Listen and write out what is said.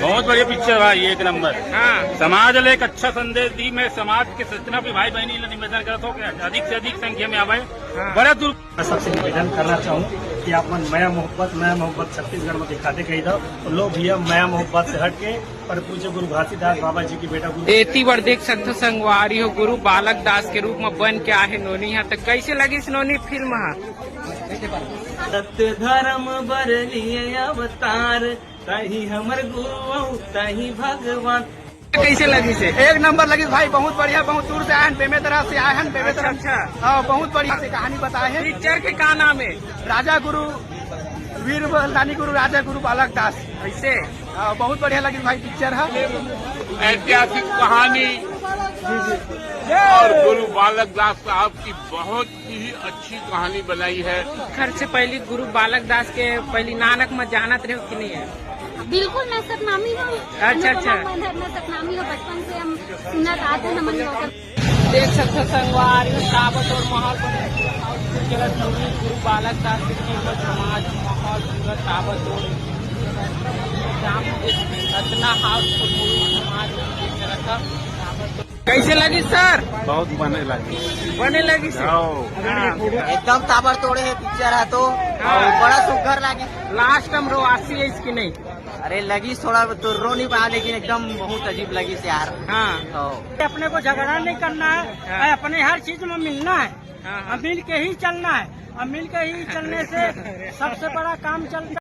बहुत बढ़िया पिक्चर भाई, एक नंबर। हाँ। समाज ले एक अच्छा संदेश दी। मैं समाज के सचना भी भाई बहनी निवेदन करता हूँ कि अधिक से अधिक संख्या में आवे। हाँ। बड़ा दूर मैं सबसे निवेदन करना चाहूँ कि अपन नया मोहब्बत छत्तीसगढ़ में दिखाते कही दो तो लोग भैया नया मोहब्बत से हट के और पूज्य गुरु घासीदास बाबा जी की बेटा गुरु एती बर देख सकते संगवारी हो गुरु बालक दास के रूप में बन के आहे नोनी है। तो कैसे लगी इस नोनी फिल्म है? सत्य धर्म बर लिए अवतार, तही हमर गुरु तही भगवान। कैसे लगी से? एक नंबर लगी भाई, बहुत बढ़िया। बहुत दूर से आए हैं, बेमेतरा से आए हैं, बेमेतरा। अच्छा। हाँ, बहुत बढ़िया से कहानी बताए हैं। पिक्चर के का नाम है? राजा गुरु वीर बलदानी गुरु राजा गुरु बालक दास। ऐसे बहुत बढ़िया लगी भाई पिक्चर है। ऐतिहासिक कहानी और गुरु बालक दास साहब की बहुत ही अच्छी कहानी बनाई है। घर से पहले गुरु बालक दास के पहली नानक में जानत रहे कि नहीं है? बिल्कुल, मैं सतनामी हूँ। अच्छा। मैं सतनामी हूँ, बचपन से हम सुनत आते हैं नमन होकर। देख सकते संगवारी दावत और माहौल गुरु बालक दास के कीमत समाज माहौल पूरा दावत और रचना हाउसफुल मूवी समाज। कैसे लगी सर? बहुत बने लगी सर। एकदम ताबड़तोड़ है पिक्चर है तो बड़ा सुघर लगी। लास्ट हम रोआसी है इसकी नहीं? अरे लगी थोड़ा तो रो नहीं पाया, लेकिन एकदम बहुत अजीब लगी से यार। हाँ। अपने को झगड़ा नहीं करना है, अपने हर चीज में मिलना है। हाँ। मिल के ही चलना है, और मिल के ही चलने से सबसे बड़ा काम चलता है।